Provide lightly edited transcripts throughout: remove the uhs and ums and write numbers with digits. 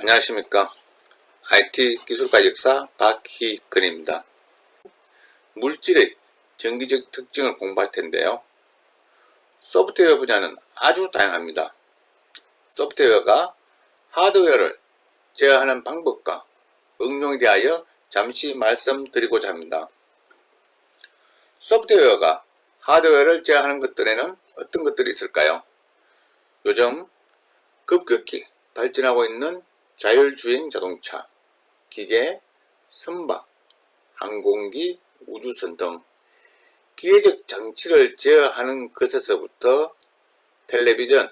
안녕하십니까. IT 기술가 역사 박희근입니다. 물질의 정기적 특징을 공부할 텐데요. 소프트웨어 분야는 아주 다양합니다. 소프트웨어가 하드웨어를 제어하는 방법과 응용에 대하여 잠시 말씀드리고자 합니다. 소프트웨어가 하드웨어를 제어하는 것들에는 어떤 것들이 있을까요? 요즘 급격히 발전하고 있는 자율주행 자동차, 기계, 선박, 항공기, 우주선 등 기계적 장치를 제어하는 것에서부터 텔레비전,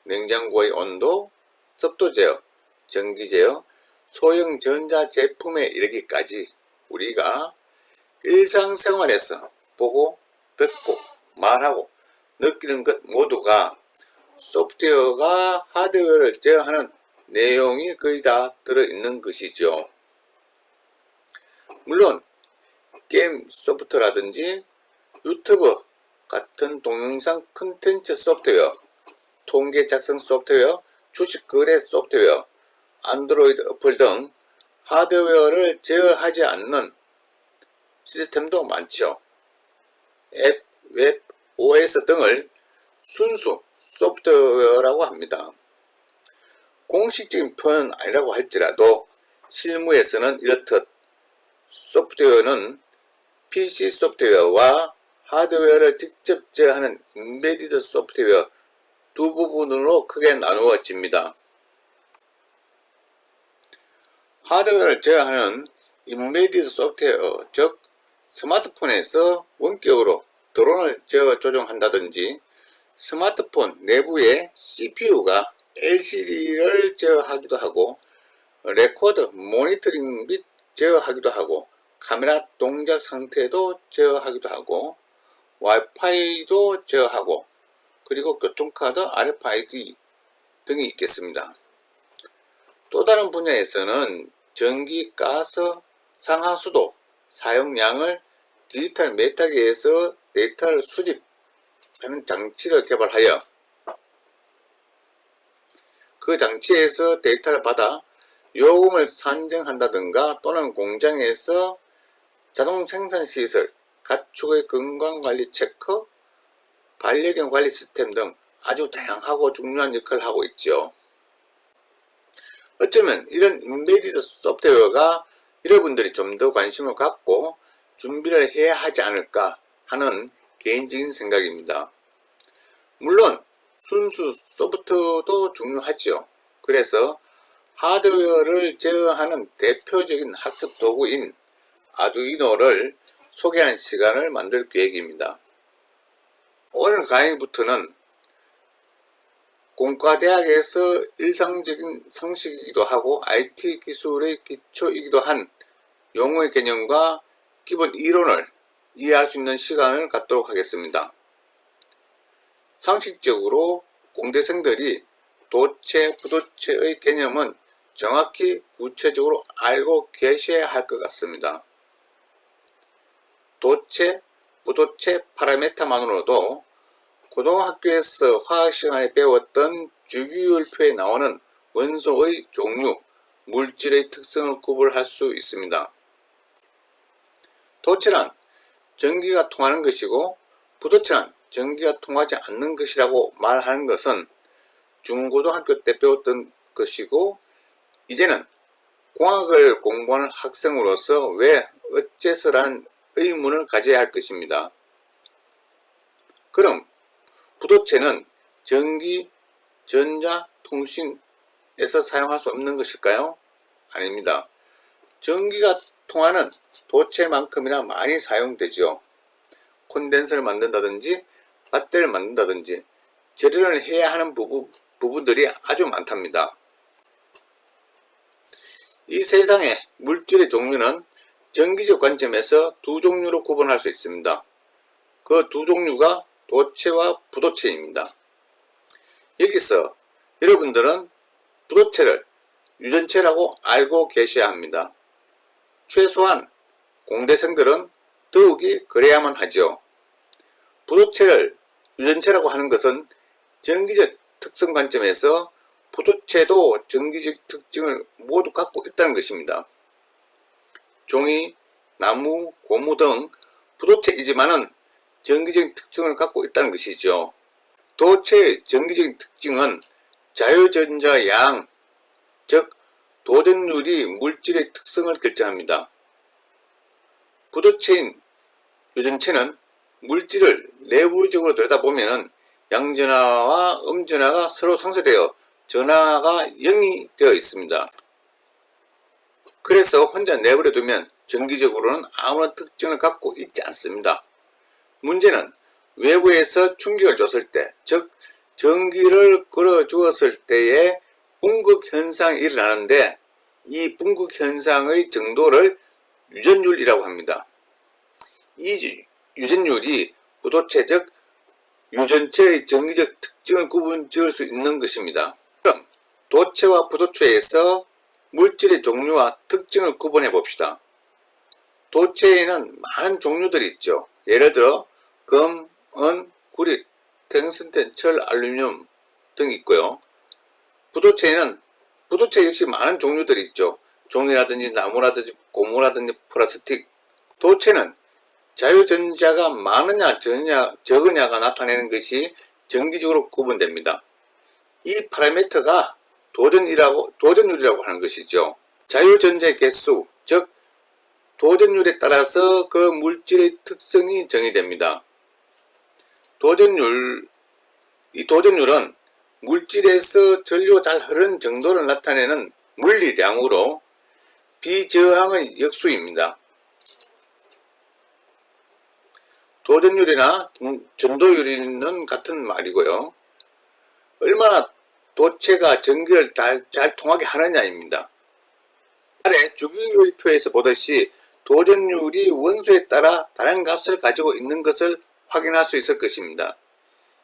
냉장고의 온도, 습도 제어, 전기 제어, 소형 전자 제품에 이르기까지 우리가 일상생활에서 보고, 듣고, 말하고, 느끼는 것 모두가 소프트웨어가 하드웨어를 제어하는 내용이 거의 다 들어있는 것이죠. 물론 게임 소프트라든지 유튜브 같은 동영상 콘텐츠 소프트웨어, 통계 작성 소프트웨어, 주식 거래 소프트웨어, 안드로이드 어플 등 하드웨어를 제어하지 않는 시스템도 많죠. 앱, 웹, OS 등을 순수 소프트웨어라고 합니다. 공식적인 표현은 아니라고 할지라도 실무에서는 이렇듯 소프트웨어는 PC 소프트웨어와 하드웨어를 직접 제어하는 인베디드 소프트웨어 두 부분으로 크게 나누어집니다. 하드웨어를 제어하는 인베디드 소프트웨어, 즉 스마트폰에서 원격으로 드론을 제어 조종한다든지 스마트폰 내부의 CPU가 LCD를 제어하기도 하고 레코더 모니터링 및 제어하기도 하고 카메라 동작 상태도 제어하기도 하고 와이파이도 제어하고 그리고 교통카드 RFID 등이 있겠습니다. 또 다른 분야에서는 전기, 가스, 상하수도, 사용량을 디지털 메타계에서 데이터를 수집하는 장치를 개발하여 그 장치에서 데이터를 받아 요금을 산정한다든가 또는 공장에서 자동 생산 시설, 가축의 건강관리 체크, 반려견 관리 시스템 등 아주 다양하고 중요한 역할을 하고 있죠. 어쩌면 이런 인베디드 소프트웨어가 여러분들이 좀 더 관심을 갖고 준비를 해야 하지 않을까 하는 개인적인 생각입니다. 물론 순수 소프트도 중요하죠. 그래서 하드웨어를 제어하는 대표적인 학습 도구인 아두이노를 소개하는 시간을 만들 계획입니다. 오늘 강의부터는 공과대학에서 일상적인 상식이기도 하고 IT 기술의 기초이기도 한 용어의 개념과 기본 이론을 이해할 수 있는 시간을 갖도록 하겠습니다. 상식적으로 공대생들이 도체, 부도체의 개념은 정확히 구체적으로 알고 계셔야 할 것 같습니다. 도체, 부도체 파라메타만으로도 고등학교에서 화학 시간에 배웠던 주기율표에 나오는 원소의 종류, 물질의 특성을 구분할 수 있습니다. 도체는 전기가 통하는 것이고 부도체는 전기가 통하지 않는 것이라고 말하는 것은 중고등학교 때 배웠던 것이고 이제는 공학을 공부하는 학생으로서 왜 어째서라는 의문을 가져야 할 것입니다. 그럼 부도체는 전기, 전자, 통신에서 사용할 수 없는 것일까요? 아닙니다. 전기가 통하는 도체만큼이나 많이 사용되죠. 콘덴서를 만든다든지 배터리를 만든다든지 재련을 해야 하는 부분들이 아주 많답니다. 이 세상의 물질의 종류는 전기적 관점에서 두 종류로 구분할 수 있습니다. 그 두 종류가 도체와 부도체입니다. 여기서 여러분들은 부도체를 유전체라고 알고 계셔야 합니다. 최소한 공대생들은 더욱이 그래야만 하죠. 부도체를 유전체라고 하는 것은 전기적 특성 관점에서 부도체도 전기적 특징을 모두 갖고 있다는 것입니다. 종이, 나무, 고무 등 부도체이지만은 전기적인 특징을 갖고 있다는 것이죠. 도체의 전기적인 특징은 자유전자 양, 즉 도전율이 물질의 특성을 결정합니다. 부도체인 유전체는 물질을 내부적으로 들여다보면 양전하와 음전하가 서로 상쇄되어 전하가 0이 되어 있습니다. 그래서 혼자 내버려 두면 전기적으로는 아무런 특징을 갖고 있지 않습니다. 문제는 외부에서 충격을 줬을 때, 즉 전기를 걸어 주었을 때에 분극 현상이 일어나는데 이 분극 현상의 정도를 유전율이라고 합니다. 이 유전율이 부도체 즉 유전체의 전기적 특징을 구분 지을 수 있는 것입니다. 그럼 도체와 부도체에서 물질의 종류와 특징을 구분해 봅시다. 도체에는 많은 종류들이 있죠. 예를 들어 금, 은, 구리, 탱슨텐, 철, 알루미늄 등이 있고요. 부도체 역시 많은 종류들이 있죠. 종이라든지 나무라든지 고무라든지 플라스틱. 도체는 자유전자가 많으냐 적으냐가 나타내는 것이 전기적으로 구분됩니다. 이 파라미터가 도전율이라고 하는 것이죠. 자유전자의 개수, 즉 도전율에 따라서 그 물질의 특성이 정의됩니다. 이 도전율은 물질에서 전류가 잘 흐르는 정도를 나타내는 물리량으로 비저항의 역수입니다. 도전율이나 전도율은 같은 말이고요. 얼마나 도체가 전기를 잘 통하게 하느냐입니다. 아래 주기율표에서 보듯이 도전율이 원소에 따라 다른 값을 가지고 있는 것을 확인할 수 있을 것입니다.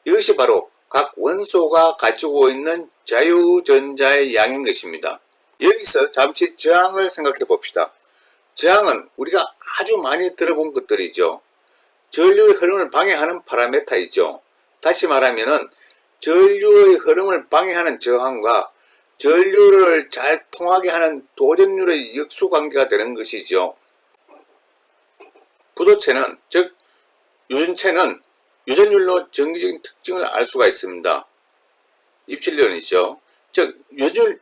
이것이 바로 각 원소가 가지고 있는 자유전자의 양인 것입니다. 여기서 잠시 저항을 생각해 봅시다. 저항은 우리가 아주 많이 들어본 것들이죠. 전류의 흐름을 방해하는 파라미터이죠. 다시 말하면은 전류의 흐름을 방해하는 저항과 전류를 잘 통하게 하는 도전율의 역수관계가 되는 것이죠. 부도체는 즉 유전체는 유전율로 전기적인 특징을 알 수가 있습니다. 입실론이죠. 즉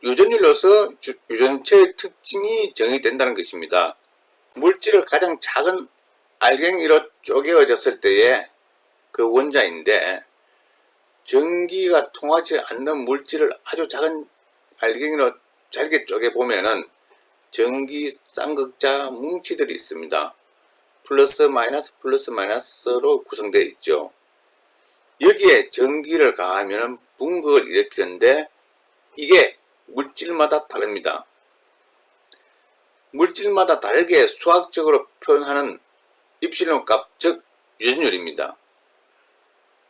유전율로서 유전체의 특징이 정의된다는 것입니다. 물질을 가장 작은 알갱이로 쪼개어졌을 때의 그 원자인데 전기가 통하지 않는 물질을 아주 작은 알갱이로 잘게 쪼개보면은 전기 쌍극자 뭉치들이 있습니다. 플러스 마이너스로 구성되어 있죠. 여기에 전기를 가하면 분극을 일으키는데 이게 물질마다 다릅니다. 물질마다 다르게 수학적으로 표현하는 입실론 값, 즉 유전율입니다.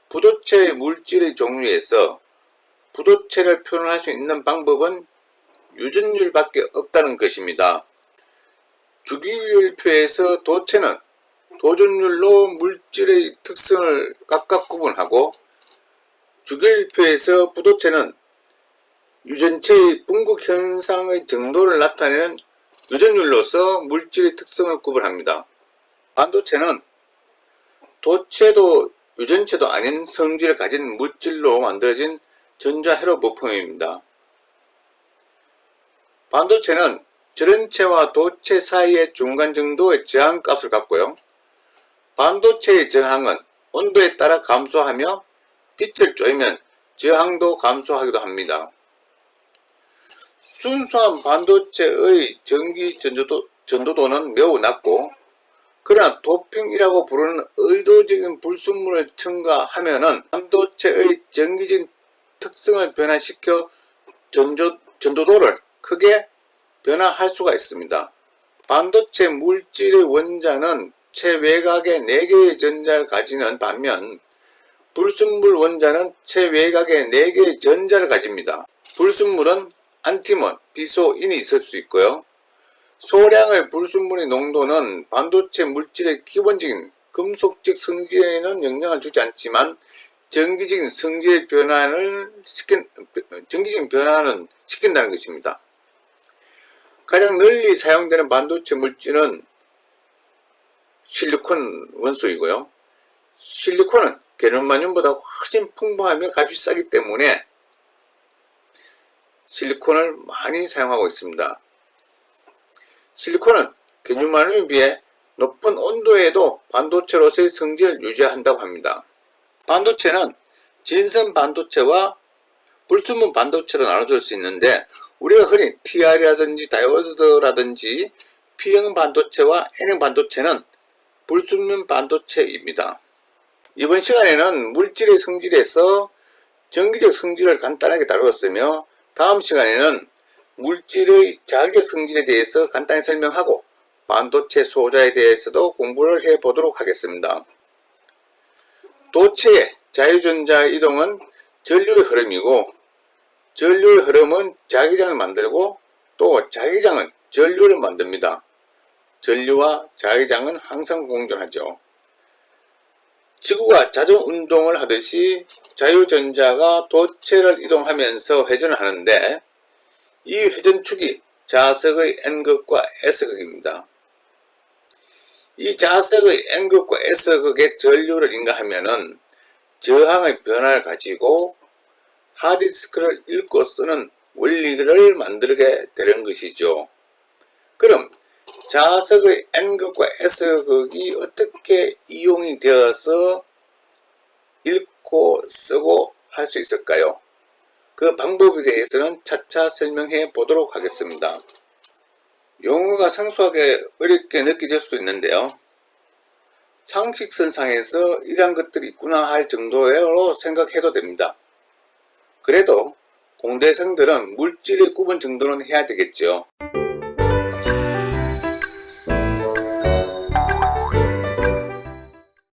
부도체의 물질의 종류에서 부도체를 표현할 수 있는 방법은 유전율밖에 없다는 것입니다. 주기율표에서 도체는 도전율로 물질의 특성을 각각 구분하고 주기율표에서 부도체는 유전체의 분극 현상의 정도를 나타내는 유전율로서 물질의 특성을 구분합니다. 반도체는 도체도 유전체도 아닌 성질을 가진 물질로 만들어진 전자회로 부품입니다. 반도체는 전원체와 도체 사이의 중간 정도의 저항값을 갖고요. 반도체의 저항은 온도에 따라 감소하며 빛을 쬐면 저항도 감소하기도 합니다. 순수한 반도체의 전기 전도도는 매우 낮고 그러나 도핑이라고 부르는 의도적인 불순물을 첨가하면은 반도체의 전기적인 특성을 변화시켜 전도도를 크게 변화할 수가 있습니다. 반도체 물질의 원자는 최외곽에 4개의 전자를 가지는 반면 불순물 원자는 최외곽에 4개의 전자를 가집니다. 불순물은 안티몬, 비소, 인이 있을 수 있고요. 소량의 불순물의 농도는 반도체 물질의 기본적인 금속적 성질에는 영향을 주지 않지만 정기적인 성질의 정기적인 변화는 시킨다는 것입니다. 가장 널리 사용되는 반도체 물질은 실리콘 원소이고요. 실리콘은 게르마늄보다 훨씬 풍부하며 값이 싸기 때문에 실리콘을 많이 사용하고 있습니다. 실리콘은 게르마늄에 비해 높은 온도에도 반도체로서의 성질을 유지한다고 합니다. 반도체는 진선 반도체와 불순물 반도체로 나눠줄 수 있는데, 우리가 흔히 TR이라든지 다이오드라든지 P형 반도체와 N형 반도체는 불순물 반도체입니다. 이번 시간에는 물질의 성질에서 전기적 성질을 간단하게 다루었으며, 다음 시간에는 물질의 자기적 성질에 대해서 간단히 설명하고 반도체 소자에 대해서도 공부를 해보도록 하겠습니다. 도체의 자유전자 이동은 전류의 흐름이고, 전류의 흐름은 자기장을 만들고 또 자기장은 전류를 만듭니다. 전류와 자기장은 항상 공존하죠. 지구가 자전운동을 하듯이 자유전자가 도체를 이동하면서 회전을 하는데, 이 회전축이 자석의 N극과 S극입니다. 이 자석의 N극과 S극의 전류를 인가하면은 저항의 변화를 가지고 하드디스크를 읽고 쓰는 원리를 만들게 되는 것이죠. 그럼 자석의 N극과 S극이 어떻게 이용이 되어서 읽고 쓰고 할 수 있을까요? 그 방법에 대해서는 차차 설명해 보도록 하겠습니다. 용어가 생소하게 어렵게 느껴질 수도 있는데요. 상식선상에서 이러한 것들이 있구나 할 정도로 생각해도 됩니다. 그래도 공대생들은 물질의 구분 정도는 해야 되겠죠.